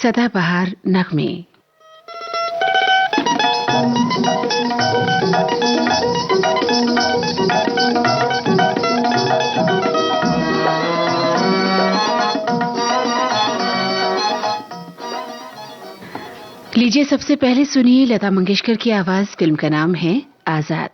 सदाबहार नगमे। लीजिए सबसे पहले सुनिए लता मंगेशकर की आवाज। फिल्म का नाम है आजाद।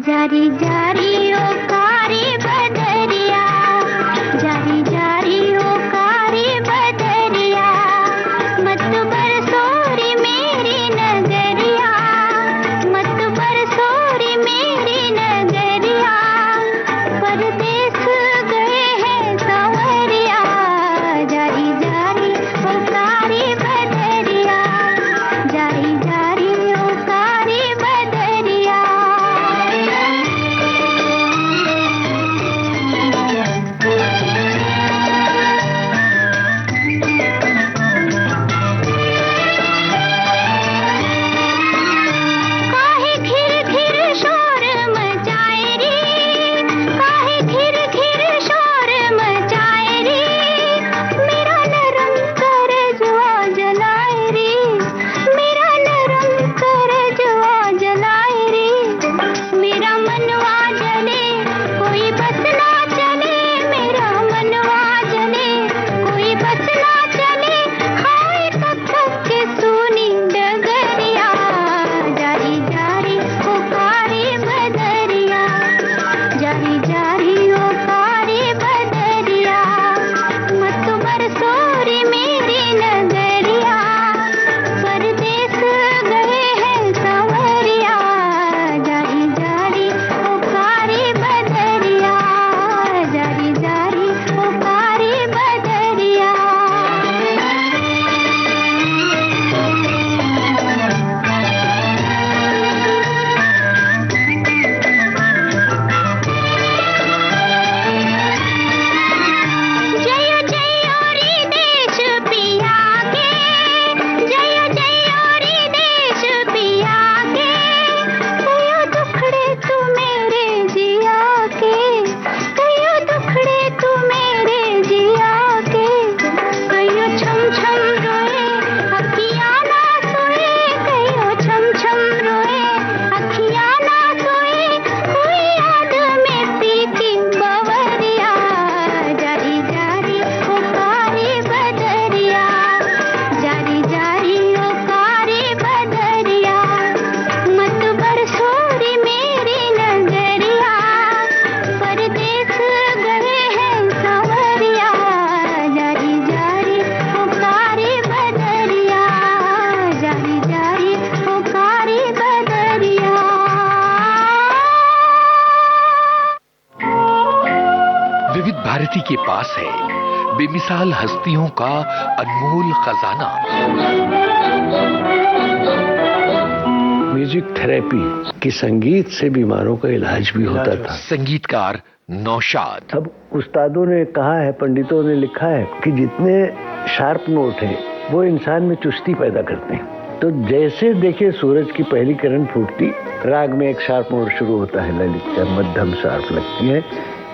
जारी जारी ओ कारी बदरिया, जारी जारी ओ कारी बदरिया, मत बरसोरी मेरी नगरिया, मत बरसोरी मेरी नगरिया, परदेस गए हैं संवरिया, जारी जारी ओ कारी बदरिया, जारी जारी ओ कारी बदरिया। भारती के पास है बेमिसाल हस्तियों का अनमोल खजाना। म्यूजिक थेरेपी की संगीत से बीमारों का इलाज भी होता था। संगीतकार नौशाद। अब उस्तादों ने कहा है, पंडितों ने लिखा है कि जितने शार्प नोट हैं वो इंसान में चुस्ती पैदा करते हैं। तो जैसे देखिए सूरज की पहली किरण फूटती, राग में एक शार्प नोट शुरू होता है, ललित मध्यम शार्प लगती है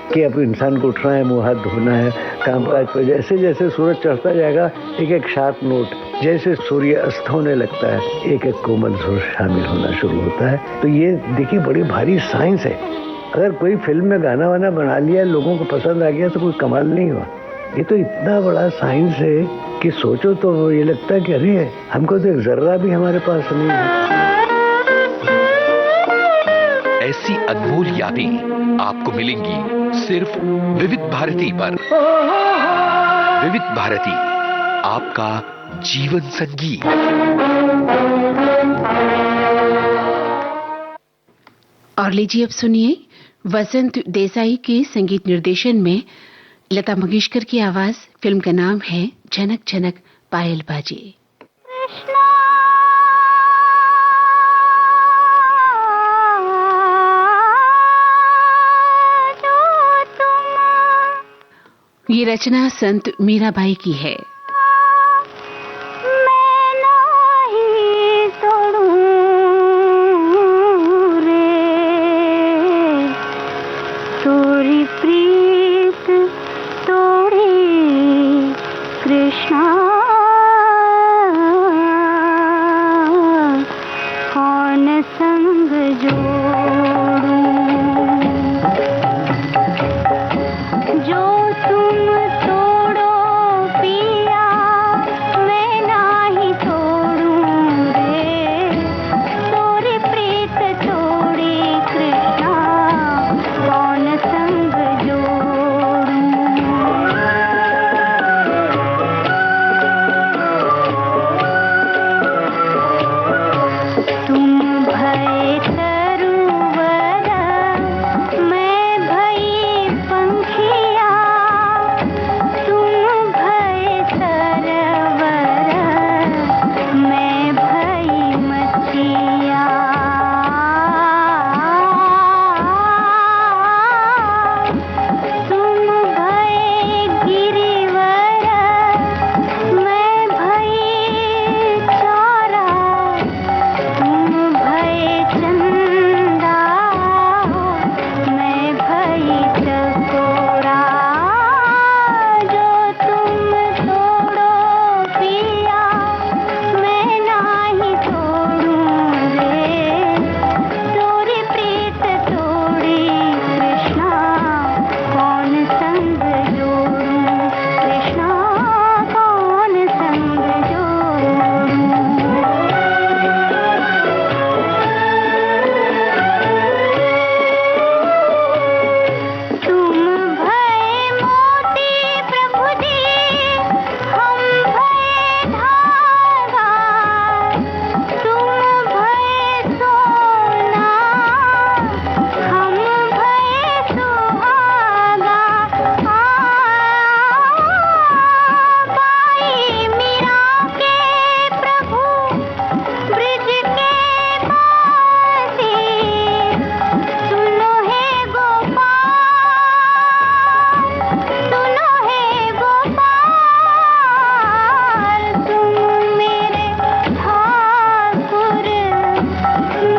कि अब इंसान को उठना है, मुंह हाथ धोना है, कामकाज पर। जैसे जैसे सूरज चढ़ता जाएगा एक एक शार्प नोट, जैसे सूर्य अस्त होने लगता है एक एक कोमल सुर शामिल होना शुरू होता है। तो ये देखिए बड़ी भारी साइंस है। अगर कोई फिल्म में गाना वाना बना लिया, लोगों को पसंद आ गया तो कोई कमाल नहीं हुआ। ये तो इतना बड़ा साइंस है कि सोचो तो ये लगता है कि अरे हमको तो एक जर्रा भी हमारे पास नहीं है। ऐसी अनमोल यादें आपको मिलेंगी सिर्फ विविध भारती पर। विविध भारती, आपका जीवन संगीत। और लीजिए अब सुनिए वसंत देसाई के संगीत निर्देशन में लता मंगेशकर की आवाज। फिल्म का नाम है झनक झनक पायल बाजे। कृष्णा जो तुम, ये रचना संत मीराबाई की है। मैं नहीं तोड़ूं रे तोरी प्रीत तोड़ी कृष्णा, कौन संग जोड़ूं, जो तुम तोड़ो पिया मैं नाही तोड़ूं रे तोरी प्रीत तोड़ी कृष्णा, कौन संग जोड़ूं। तुम भय तरुवर मैं भई पंखिया, तुम भय सरवर मैं भई मछिया, तुम भय गिरिवर मैं भई चारा, तुम भय चंदा मैं भई चकोरा, जो तुम तोड़ो पिया मैं नाही तोड़ूं रे तोरी प्रीत तोड़ी कृष्णा, कौन संग जोड़ूं कृष्णा, कौन संग जोड़ूं। तुम भय मोती प्रभु जी हम भय धागा, तुम भय सोना हम भय सुहागा, बाई मीरा के प्रभु ब्रिज के पासी, सुनो हे गोपाल, सुनो हे गोपाल, तुम मेरे ठाकुर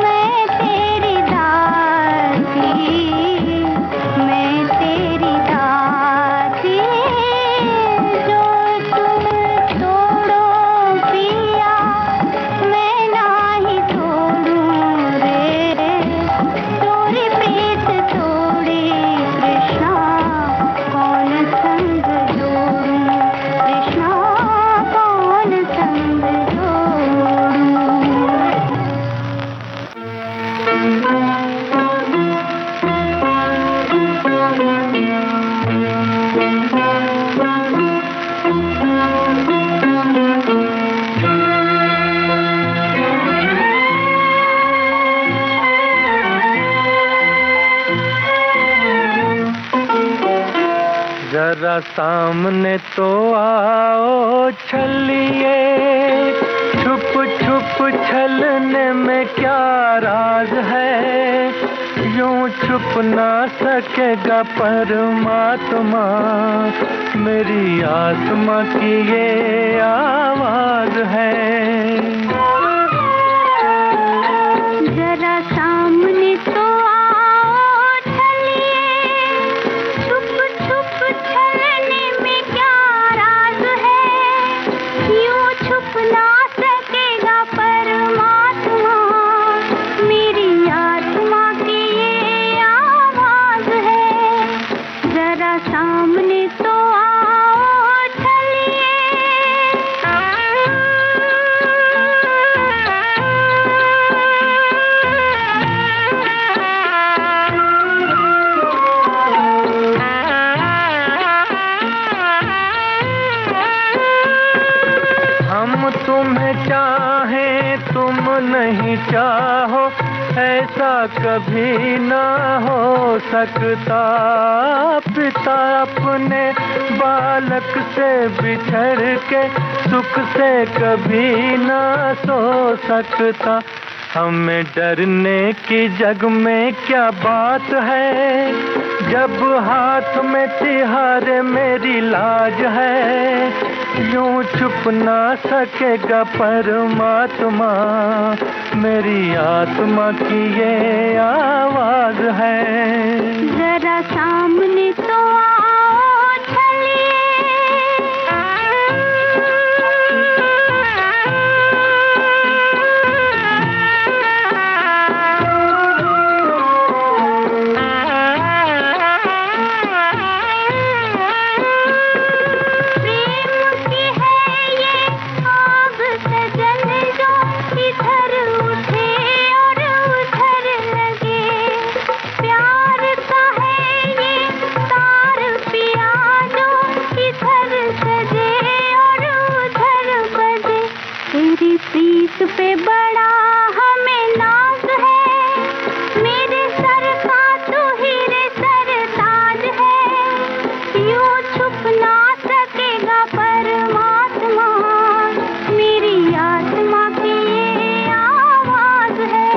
मैं तेरी दासी, मैं तेरी दासी, जो तुम तोड़ो पिया मैं नाही तोड़ूं रे तोरी प्रीत तोड़ी कृष्णा, कौन संग जोड़ूं कृष्णा, कौन संग जोड़ूं। जरा सामने तो आओ छलिए, छुप छुप छलने में क्या राज है, यूं छुप ना सकेगा परमात्मा, मेरी आत्मा की ये आवाज है। जरा सामने तो आओ छलिए, छुप छुप छलने में क्या राज है, यूं छुप ना सकेगा परमात्मा, मेरी आत्मा की ये आवाज है। जरा सामने तो आओ छलिए, तुम्हें चाहे तुम नहीं चाहो, ऐसा कभी ना हो सकता। पिता अपने बालक से बिछड़ के सुख से कभी ना सो सकता। हमें डरने की जग में क्या बात है, जब हाथ में तिहारे मेरी लाज है। यूं छुप ना सकेगा परमात्मा, मेरी आत्मा की ये आवाज है। जरा सामने तो आओ चलिए, प्रीत पे बड़ा हमें नाज है, मेरे सर का तो हीरे सरताज है। यूं छुप ना सकेगा परमात्मा, मेरी आत्मा की ये आवाज है।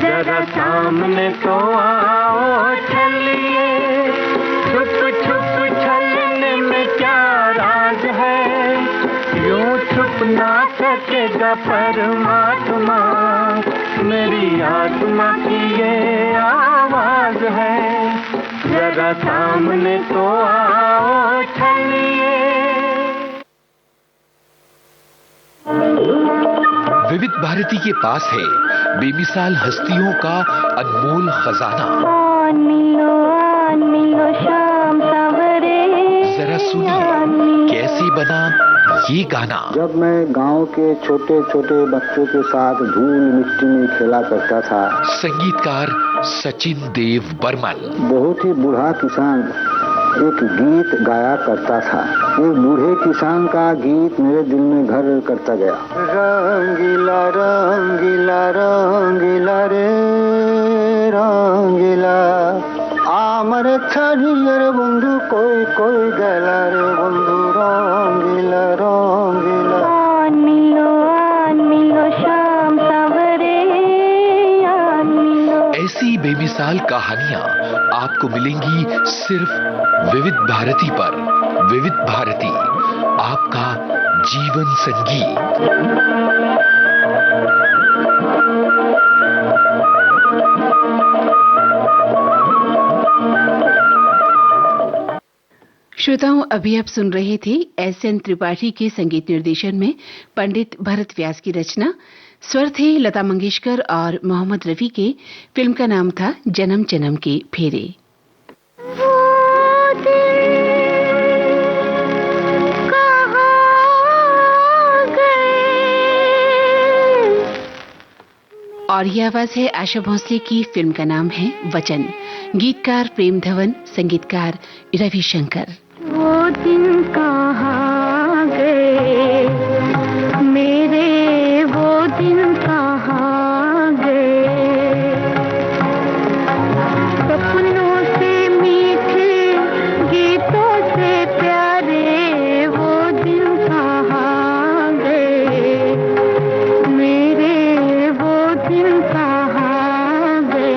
जरा सामने तो आओ चलिए, छुप छुप चलने में क्या राज है। यूं छुप ना सकेगा परमात्मा, मेरी आत्मा की ये आवाज है। जरा सामने तो आओ चलिए। विविध भारती के पास है बेमिसाल हस्तियों का अनमोल खजाना। शाम सवरे, जरा सुनिए कैसे बना ये गाना। जब मैं गांव के छोटे छोटे बच्चों के साथ धूल मिट्टी में खेला करता था। संगीतकार सचिन देव बर्मन। बहुत ही बूढ़ा किसान एक गीत गाया करता था। एक बूढ़े किसान का गीत मेरे दिल में घर करता गया। रंगीला रंगीला रंगीला रे रंगीला, আমার ছাড়িয়ে বন্ধু কই কই গেলা রে বন্ধু রঙিলা রঙিলা। शाम सवरे, ऐसी बेमिसाल कहानियां आपको मिलेंगी सिर्फ विविध भारती पर। विविध भारती, आपका जीवन संगीत। श्रोताओं, अभी आप सुन रहे थे एस.एन. त्रिपाठी के संगीत निर्देशन में पंडित भरत व्यास की रचना। स्वर थे लता मंगेशकर और मोहम्मद रफी के। फिल्म का नाम था जन्म जन्म के फेरे। और ये आवाज है आशा भोसले की। फिल्म का नाम है वचन। गीतकार प्रेम धवन, संगीतकार रविशंकर। वो दिन कहाँ गए मेरे, वो दिन कहाँ गए। सपनों से मीठे गीतों से प्यारे, वो दिन कहाँ गए मेरे, वो दिन कहाँ गए।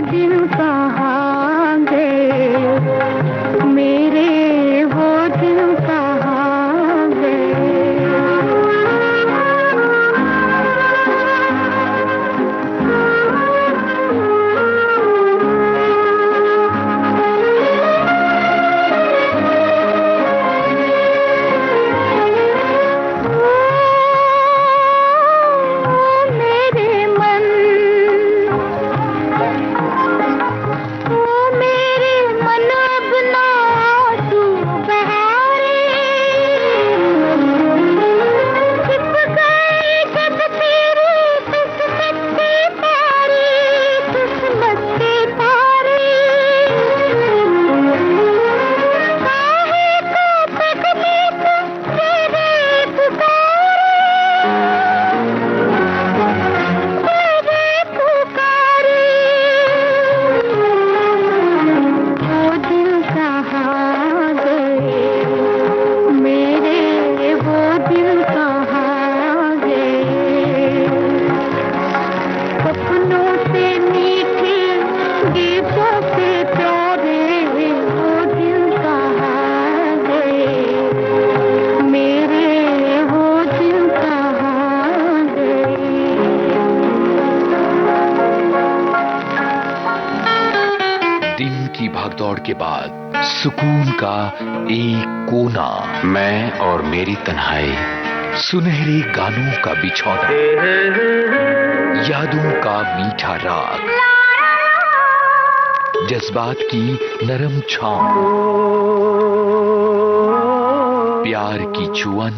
दिन कहाँ गए। भागदौड़ के बाद सुकून का एक कोना, मैं और मेरी तन्हाई, सुनहरे गानों का बिछौना, यादों का मीठा राग, जज्बात की नरम छांव, प्यार की चुअन,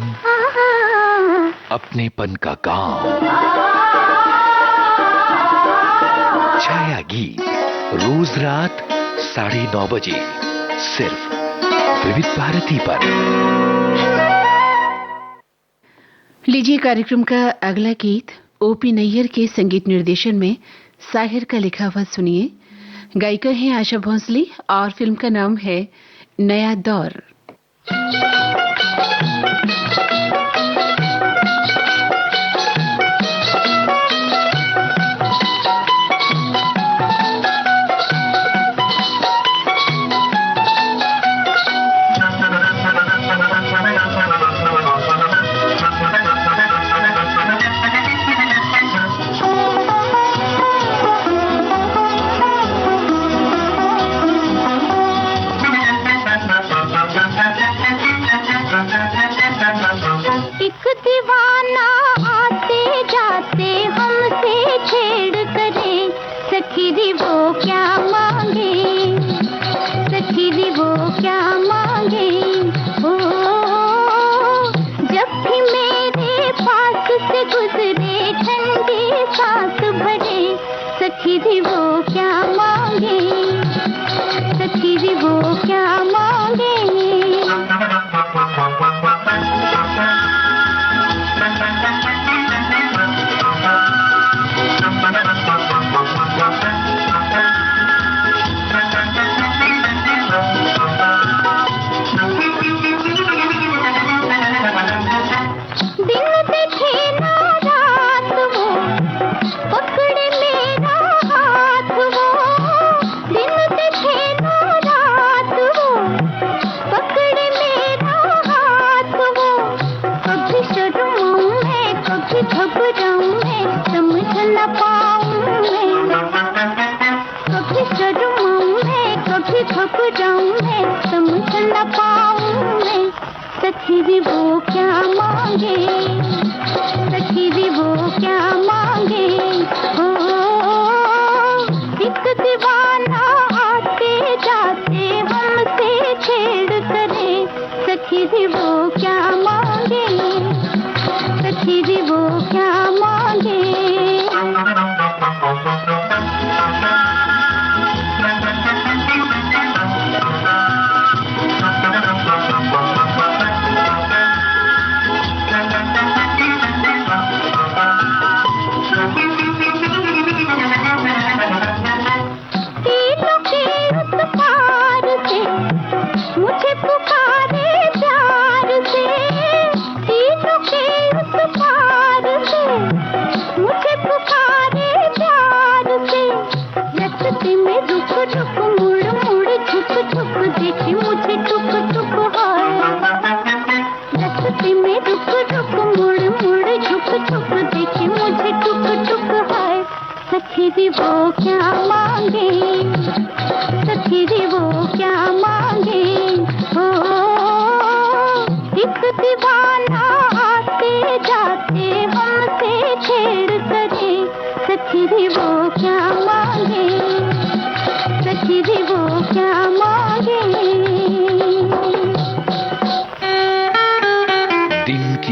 अपनेपन का गांव। छाया गीत रोज रात 9:30 बजे सिर्फ विविध भारती पर। लीजिए कार्यक्रम का अगला गीत ओपी नैयर के संगीत निर्देशन में साहिर का लिखा हुआ सुनिए। गायिका हैं आशा भोंसले और फिल्म का नाम है नया दौर।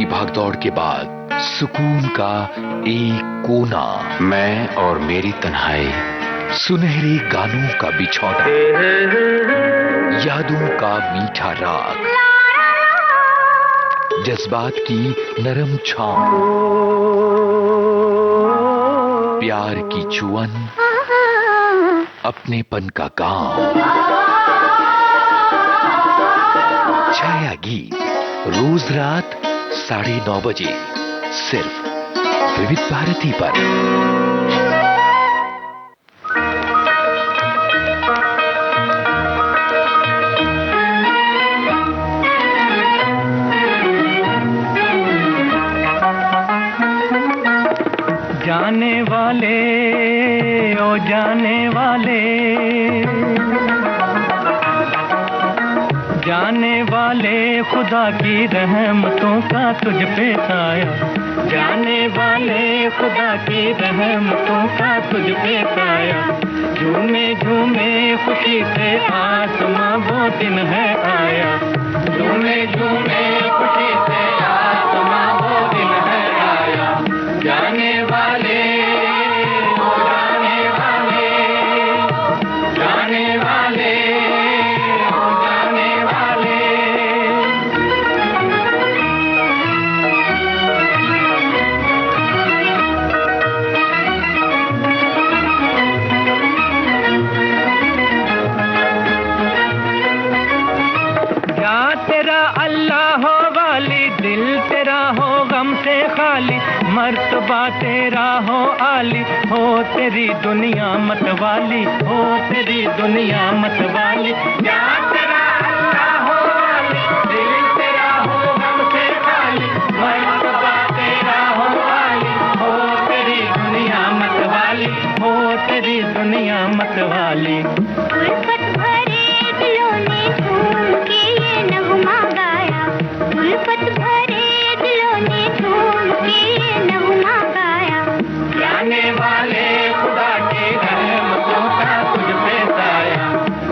भागदौड़ के बाद सुकून का एक कोना, मैं और मेरी तन्हाई, सुनहरे गानों का बिछौना, यादों का मीठा राग, जज्बात की नरम छांव, प्यार की चुअन, अपनेपन का गांव। छाया गीत रोज रात 9:30 बजे सिर्फ विविध भारती पर। जाने वाले ओ जाने वाले खुदा की रहमतों का तुझ पे साया, जाने वाले खुदा की रहमतों का तुझ पे साया। झूमे झूमे खुशी से आसमां वो दिन है आया, झूमे झूमे खुशी से आसमां वो दिन है आया। जाने वाले ओ जाने वाले, जाने वाले ओ जाने वाले। या तेरा अल्लाह हो वाली, दिल तेरा हो गम से खाली, मर्तबा तेरा हो आली, हो तेरी दुनिया मत वाली, हो तेरी दुनिया मत वाली। या तेरा अल्लाह हो वाली, दिल तेरा हो गम से खाली, मर्तबा तेरा हो आली, हो तेरी दुनिया मत वाली, हो तेरी दुनिया मत वाली। उल्फत भरे दिलों ने झूम के ये नगमा गाया, उल्फत भरे दिलों ने झूम के ये नगमा गाया। जाने वाले खुदा की रहमतों का तुझ पे साया,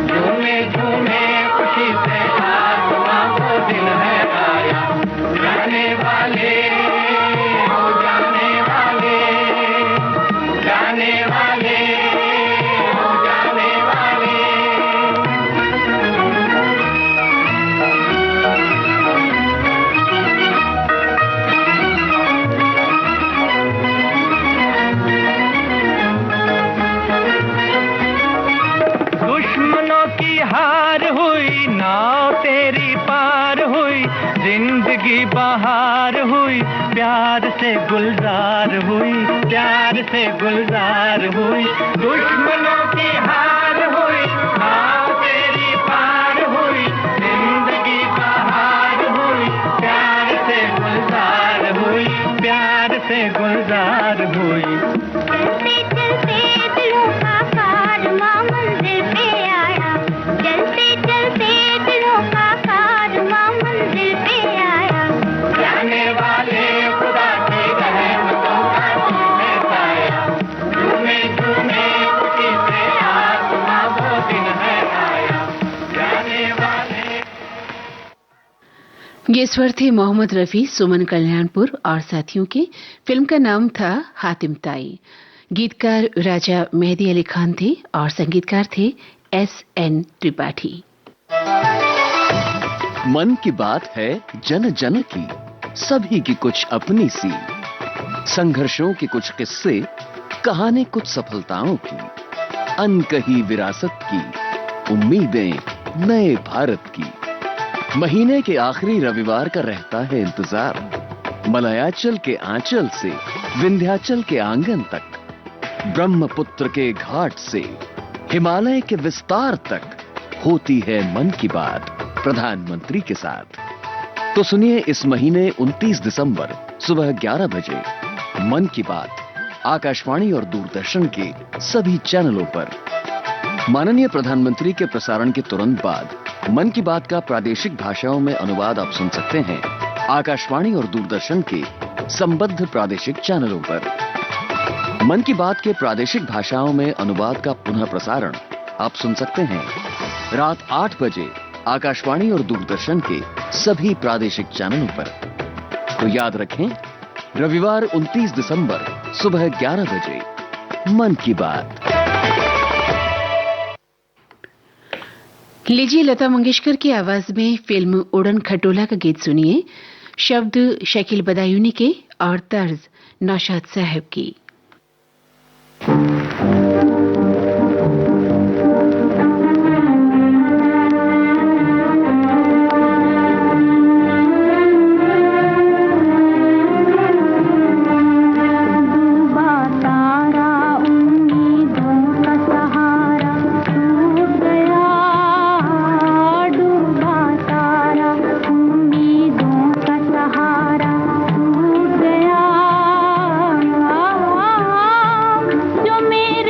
झूमे झूमे खुशी से आसमां वो दिन है आया। जाने वाले ओ जाने वाले, जाने वाले ओ जाने वाले। दुश्मनों की हार हुई, नाव तेरी पार हुई, जिंदगी बहार हुई, प्यार से गुलजार हुई, प्यार से गुलजार हुई। दुश्मनों की हार हुई, नाव तेरी पार हुई, जिंदगी बहार हुई, प्यार से गुलजार हुई, प्यार से गुलजार हुई। चलते चलते दिलों का कारवां मंजिल पे आया, चलते चलते दिलों का कारवां मंजिल पे आया। जाने वाले खुदा की रहमतों का तुझ पे साया, झूमे झूमे खुशी से आसमां वो दिन है आया। जाने वाले। ये स्वर थे मोहम्मद रफी, सुमन कल्याणपुर और साथियों के। फिल्म का नाम था हातिम ताई। गीतकार राजा मेहदी अली खान थे और संगीतकार थे S.N. त्रिपाठी। मन की बात है जन जन की, सभी की कुछ अपनी सी, संघर्षों के कुछ किस्से, कहानी कुछ सफलताओं की, अनकही विरासत की, उम्मीदें नए भारत की। महीने के आखिरी रविवार का रहता है इंतजार, मलयाचल के आंचल से विंध्याचल के आंगन तक, ब्रह्मपुत्र के घाट से हिमालय के विस्तार तक होती है मन की बात प्रधानमंत्री के साथ। तो सुनिए इस महीने 29 दिसंबर सुबह 11 बजे मन की बात आकाशवाणी और दूरदर्शन के सभी चैनलों पर। माननीय प्रधानमंत्री के प्रसारण के तुरंत बाद मन की बात का प्रादेशिक भाषाओं में अनुवाद आप सुन सकते हैं आकाशवाणी और दूरदर्शन के संबद्ध प्रादेशिक चैनलों पर। मन की बात के प्रादेशिक भाषाओं में अनुवाद का पुनः प्रसारण आप सुन सकते हैं रात 8 बजे आकाशवाणी और दूरदर्शन के सभी प्रादेशिक चैनलों पर। तो याद रखें, रविवार 29 दिसंबर सुबह 11 बजे मन की बात। लीजिए लता मंगेशकर की आवाज में फिल्म उड़न खटोला का गीत सुनिए। शब्द शकील बदायूनी के और तर्ज नौशाद साहब की। जो मेरे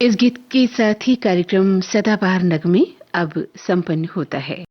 इस गीत के साथ ही कार्यक्रम सदाबहार नगमे अब संपन्न होता है।